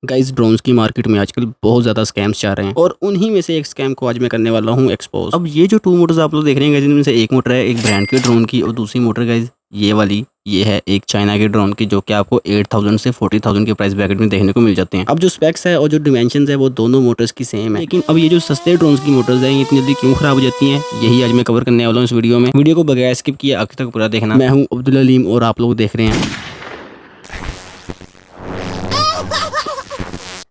Guys drones की market में आजकल बहुत ज़्यादा स्कैम्स चल रहे हैं और उन्हीं में से एक स्कैम को आज मैं करने वाला हूँ एक्सपोज। अब ये जो 2 मोटर्स आप लोग देख रहे हैं गाइस, इनमें से एक मोटर है एक ब्रांड के ड्रोन की और दूसरी मोटर गाइस ये वाली ये है एक चाइना के ड्रोन की, जो कि आपको 8000 से 40,000 के प्राइस ब्रैकेट में देखने को मिल जाते हैं। अब जो स्पेक्स है और जो डिमेंशंस है वो दोनों मोटर्स की सेम है, लेकिन अब ये जो सस्ते ड्रोन्स की मोटर्स हैं ये इतनी जल्दी क्यों खराब हो जाती हैं, यही आज मैं कवर करने वाला हूँ इस वीडियो में। वीडियो को बगैर स्किप किए आखिर तक पूरा देखना। मैं हूँ अब्दुल अलीम और आप लोग देख रहे हैं।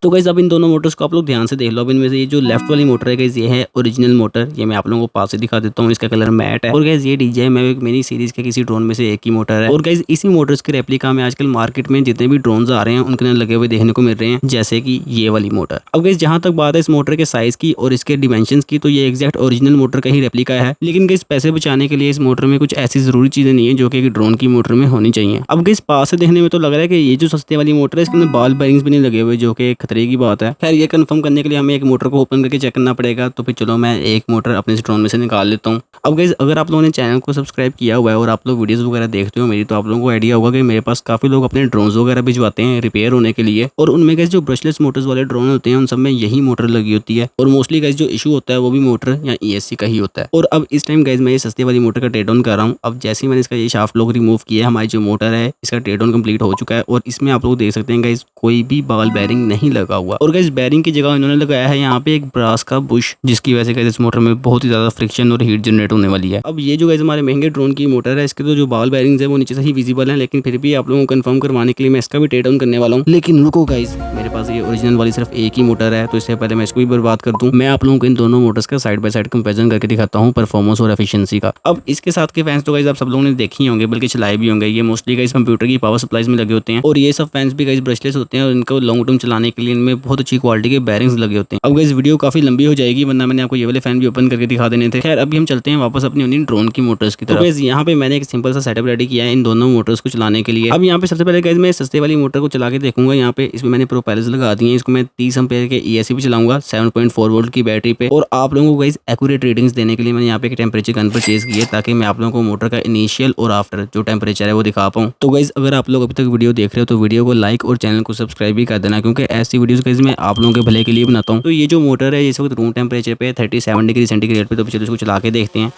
तो गाइस अब इन दोनों मोटर्स को आप लोग ध्यान से देख लो। अब इनमें से ये जो लेफ्ट वाली मोटर है गाइस ये है ओरिजिनल मोटर। ये मैं आप लोगों को पास से दिखा देता हूँ, इसका कलर मैट है। और गाइस ये DJI Mavic मिनी सीरीज के किसी ड्रोन में से एक ही मोटर है। और गाइस इसी मोटर्स के रेप्लिका में आजकल मार्केट में जितने भी ड्रोन्स आ रहे हैं उनके अंदर लगे हुए देखने को मिल रहे हैं, जैसे कि ये वाली मोटर। अब गाइस जहां तक बात है इस मोटर के साइज की और इसके डिमेंशंस की, तो ये एग्जैक्ट ओरिजिनल मोटर का ही रेप्लिका है। लेकिन गाइस पैसे बचाने के लिए इस मोटर में कुछ ऐसी जरूरी चीजें नहीं है जो कि ड्रोन की मोटर में होनी चाहिए। अब गाइस पास से देखने में तो लग रहा है कि ये जो सस्ते वाली मोटर है इसके अंदर बॉल बेयरिंग्स भी नहीं लगे हुए, जो कि खतरे की बात है। ये कंफर्म करने के लिए हमें एक मोटर को ओपन करके चेक करना पड़ेगा। तो फिर चलो मैं एक मोटर अपने ड्रोन में से निकाल लेता हूँ। अब गाइस अगर आप लोगों ने चैनल को सब्सक्राइब किया हुआ है और आप लोग वीडियोस वगैरह देखते हो मेरी, तो आप लोगों को आइडिया होगा कि मेरे पास काफी लोग अपने ड्रोन्स वगैरह भिजवाते हैं रिपेयर होने के लिए, और उनमें गाइस जो ब्रशलेस मोटर्स वाले ड्रोन होते हैं उन सब में यही मोटर लगी होती है। और मोस्टली गाइस जो इशू होता है वो भी मोटर या ESC का ही होता है। और अब इस टाइम गाइस मैं ये सस्ती वाली मोटर का टेयर डाउन कर रहा हूँ। अब जैसे ही मैंने इसका ये शाफ्ट लॉक रिमूव किया है, हमारी जो मोटर है इसका टेयर डाउन कंप्लीट हो चुका है। और इसमें आप लोग देख सकते हैं गाइस कोई भी बॉल बेयरिंग नहीं लगा हुआ। और गाइस बेयरिंग की जगह इन्होंने लगाया है यहाँ पे एक ब्रास का बुश, जिसकी वजह से गाइस इस मोटर में बहुत ही ज्यादा फ्रिक्शन और हीट जनरेट होने वाली है। अब ये जो गाइस हमारे महंगे ड्रोन की मोटर है इसके तो जो बॉल बेयरिंग्स है वो नीचे से ही विजिबल है, लेकिन फिर भी आप लोगों को कंफर्म करवाने के लिए मैं इसका भी टेयर डाउन करने वाला हूँ। लेकिन रुको गाइस, मेरे पास ये ओरिजिनल वाली सिर्फ एक ही मोटर है, तो इससे पहले मैं इसको भी बर्बाद कर दूं, मैं आप लोगों को इन दोनों मोटर्स का साइड बाय साइड कंपैरिजन करके दिखाता हूँ परफॉर्मेंस और एफिशिएंसी का। अब इसके साथ के फैंस तो गाइस आप सब लोगों ने देखे ही होंगे, बल्कि चलाए भी होंगे। ये मोस्टली गाइस कंप्यूटर की पावर सप्लाईज में लगे होते हैं और ये सब फैंस भी गाइस ब्रशलेस होते हैं और इनको लॉन्ग टर्म चलाने के लिए इनमें बहुत अच्छी क्वालिटी के बेयरिंग्स लगे होते हैं। अब गाइस वीडियो काफी लंबी हो जाएगी, वरना मैंने आपको ये वाले फैन भी ओपन करके दिखा देने थे। खैर अभी हम चलते हैं वापस अपनी उन्हीं ड्रोन की मोटर्स की तरफ। तो गाइस यहाँ पे मैंने एक सिंपल सा सेटअप रेडी किया है इन दोनों मोटर्स को चलाने के लिए। अब यहाँ पे सबसे पहले गाइस मैं सस्ते वाली मोटर को चला के देखूंगा। यहाँ पे इसमें मैंने प्रोपेलर्स लगा दिए हैं, इसको मैं 30 एम्पीयर के ESC पे चलाऊंगा 7.4 वोल्ट की बैटरी पे। और आप लोगों को गाइस एक्यूरेट रीडिंग्स देने के लिए मैंने यहाँ पे एक टेम्परेचर गन परचेज की है, ताकि मैं आप लोगों को मोटर का इनिशियल और आफ्टर जो टेम्परेचर है वो दिखा पाऊँ। तो गाइस अगर आप लोग अभी तक वीडियो देख रहे हो तो वीडियो को लाइक और चैनल को सब्सक्राइब भी कर देना, क्योंकि ऐसी वीडियोस गाइस मैं आप लोगों के भले के लिए बनाता हूँ। तो ये जो मोटर है इस वक्त रूम टेम्परेचर पे 37 डिग्री सेंटीग्रेड पे, तो चलो इसको चला के देखते हैं।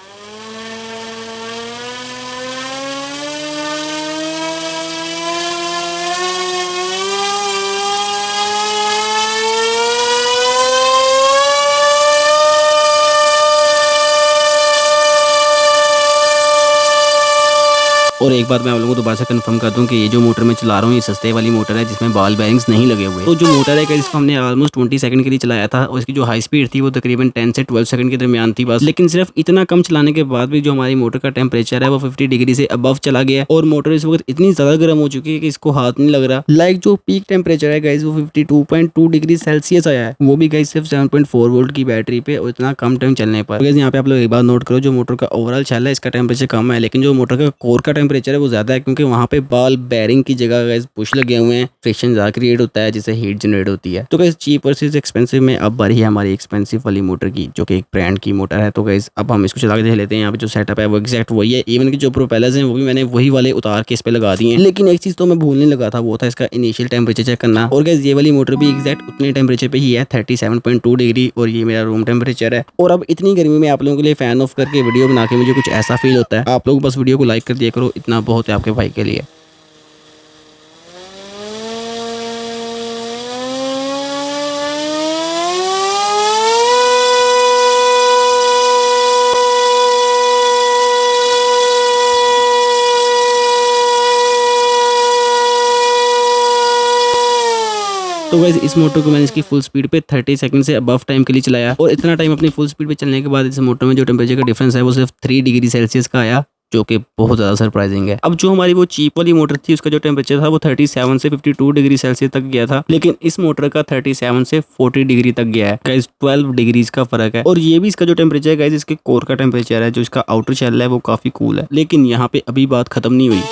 और एक बात मैं आप लोगों को दोबारा से कंफर्म कर दूं कि ये जो मोटर मैं चला रहा हूँ ये सस्ते वाली मोटर है जिसमें बॉल बेयरिंग्स नहीं लगे हुए। तो जो मोटर है इसको हमने ऑलमोस्ट 20 सेकंड के लिए चलाया था और इसकी जो हाई स्पीड थी वो तकरीबन 10 से 12 सेकंड के दरमियान थी बस। लेकिन सिर्फ इतना कम चलाने के बाद भी जो हमारी मोटर का टेम्परेचर है वो 50 डिग्री से अबव चला गया और मोटर इस वक्त इतनी ज्यादा गर्म हो चुकी है कि इसको हाथ नहीं लग रहा। लाइक जो पीक टेम्परेचर है गाइस वो 52.2 डिग्री सेल्सियस आया है, वो भी गाइस सिर्फ 7.4 वोल्ट की बैटरी पे और इतना कम टाइम चलने पर। यहाँ पे आप लोग एक बात नोट करो, जो मोटर का ओवरऑल शेल है इसका टेम्परेचर कम है, लेकिन जो मोटर का कोर का टेम्परेचर है वो ज्यादा है, क्योंकि वहाँ पे बॉल बेयरिंग की जगह गाइस पुश लगे हुए हैं, फ्रिक्शन ज्यादा क्रिएट होता है जिससे हीट जनरेट होती है। तो गाइस चीप वर्सेस एक्सपेंसिव में अब बारी है हमारी एक्सपेंसिव वाली मोटर की, जो कि एक ब्रांड की मोटर है। तो गाइस अब हम इसको चला के देख लेते हैं। यहाँ पे जो सेटअप है वो एग्जैक्ट वही है, इवन की जो प्रोपेलर्स हैं वो भी मैंने वही वाले उतार के इस पे लगा दिए हैं। लेकिन एक चीज तो मैं भूलने लगा था, वो था इसका इनिशियल टेम्परेचर चेक करना। और गाइस ये वाली मोटर भी एग्जैक्ट उतने टेम्परेचर पे ही है 37.2 डिग्री, और ये मेरा रूम टेम्परेचर है। और अब इतनी गर्मी में आप लोगों के लिए फैन ऑफ करके वीडियो बना के मुझे कुछ ऐसा फील होता है। आप लोग बस वीडियो को लाइक कर दिया करो, इतना बहुत है आपके भाई के लिए। तो गाइस इस मोटर को मैंने इसकी फुल स्पीड पे 30 सेकंड से अबव टाइम के लिए चलाया, और इतना टाइम अपनी फुल स्पीड पे चलने के बाद इस मोटर में जो टेम्परेचर का डिफरेंस है वो सिर्फ 3 डिग्री सेल्सियस का आया, जो कि बहुत ज़्यादा सरप्राइजिंग है। अब जो हमारी वो चीप वाली मोटर थी उसका जो टेम्परेचर था वो 37 से 52 डिग्री सेल्सियस तक गया था, लेकिन इस मोटर का 37 से 40 डिग्री तक गया है गाइस, 12 डिग्रीज का फर्क है। और ये भी इसका जो टेम्परेचर है गाइस, इसके कोर का टेम्परेचर है, जो इसका आउटर शेल है वो काफ़ी कूल है। लेकिन यहाँ पे अभी बात खत्म नहीं हुई।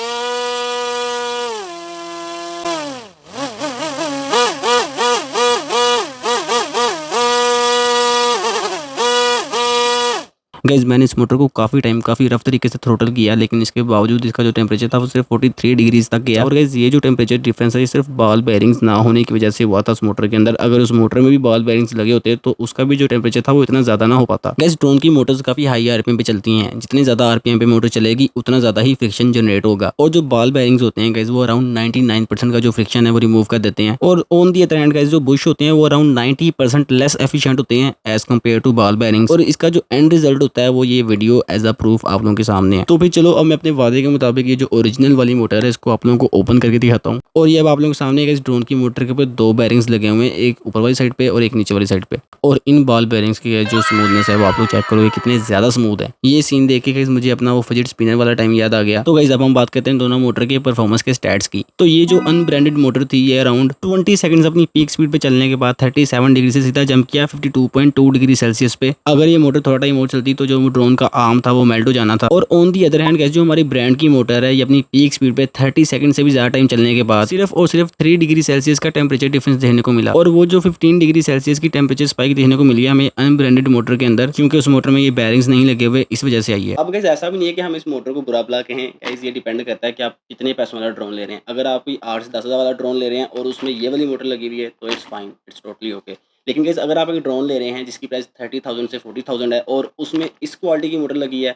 गाइस मैंने इस मोटर को काफ़ी रफ तरीके से थ्रोटल किया, लेकिन इसके बावजूद इसका जो टेम्परेचर था वो सिर्फ 43 डिग्रीज तक गया। और गाइस ये जो टेम्परेचर डिफरेंस है ये सिर्फ बॉल बेयरिंग्स ना होने की वजह से हुआ था उस मोटर के अंदर। अगर उस मोटर में भी बॉल बेयरिंग्स लगे होते तो उसका भी जो टेम्परेचर था वो इतना ज़्यादा ना हो पाता। गाइस ड्रोन की मोटर्स काफ़ी हाई आरपीएम पे चलती हैं, जितनी ज़्यादा आरपीएम पे मोटर चलेगी उतना ज़्यादा ही फ्रिक्शन जनरेट होगा। और जो बॉल बेयरिंग्स होते हैं गाइस वो अराउंड 99% का जो फ्रिक्शन है वो रिमूव कर देते हैं। और on the other hand guys जो बुश होते हैं वो अराउंड 90% लेस एफिशिएंट होते हैं as compare to ball bearings. और इसका जो एंड रिजल्ट होता है वो ये वीडियो एज अ प्रूफ आप लोगों के सामने है। तो फिर चलो अब मैं अपने वादे के मुताबिक ये जो ओरिजिनल वाली मोटर है इसको आप लोगों को ओपन करके दिखाता हूँ। और ये अब आप लोगों के सामने इस ड्रोन की मोटर के ऊपर 2 बेयरिंग्स लगे हुए हैं, एक ऊपर वाली साइड पे और एक नीचे वाली साइड पे। और इन बॉल बेयरिंग्स की जो स्मूथनेस है वो आप लोग चेक करोगे कितने ज्यादा स्मूथ है। ये सीन देख के मुझे अपना वो फिजिट स्पिनर वाला टाइम याद आ गया। तो गाइस अब हम बात करते हैं दोनों मोटर के परफॉर्मेंस के स्टैट्स की। तो ये जो अनब्रांडेड मोटर थी ये अराउंड 20 सेकंड्स अपनी पीक स्पीड पे चलने के बाद 37 डिग्री से सीधा जंप किया 52.2 डिग्री सेल्सियस पे। अगर ये मोटर थोड़ा टाइम और चलती तो जो ड्रोन का आर्म था वो मेल्ट हो जाना था। और on the other hand guys जो हमारी ब्रांड की मोटर है ये अपनी पीक स्पीड पे 30 सेकंड से भी ज्यादा टाइम चलने के बाद सिर्फ और सिर्फ 3 डिग्री सेल्सियस का टेम्परेचर डिफरेंस देखने को मिला। और वो जो 15 डिग्री सेल्सियस की टेम्परेचर स्पाइक देखने को मिली है हमें अनब्रांडेड मोटर के अंदर, क्योंकि उस मोटर में ये बेयरिंग्स नहीं लगे हुए, इस वजह से आई है। अब गाइस ऐसा भी नहीं है कि हम इस मोटर को बुरा भला कहें गाइस, ये डिपेंड करता है कि आप कितने पैसों वाला ड्रोन ले रहे हैं। अगर आप कोई 8 से 10 हज़ार वाला ड्रोन ले रहे हैं और उसमें ये वाली मोटर लगी हुई है तो it's fine, it's totally okay. लेकिन गाइस अगर आप एक ड्रोन ले रहे हैं जिसकी प्राइस 30,000 से 40,000 है और उसमें इस क्वालिटी की मोटर लगी है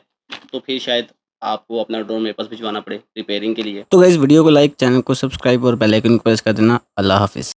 तो फिर शायद आपको अपना ड्रोन मेरे पास भिजवाना पड़े रिपेयरिंग के लिए। तो गाइस वीडियो को लाइक, चैनल को सब्सक्राइब और बेल आइकन को प्रेस कर देना। अल्लाह हाफिज़।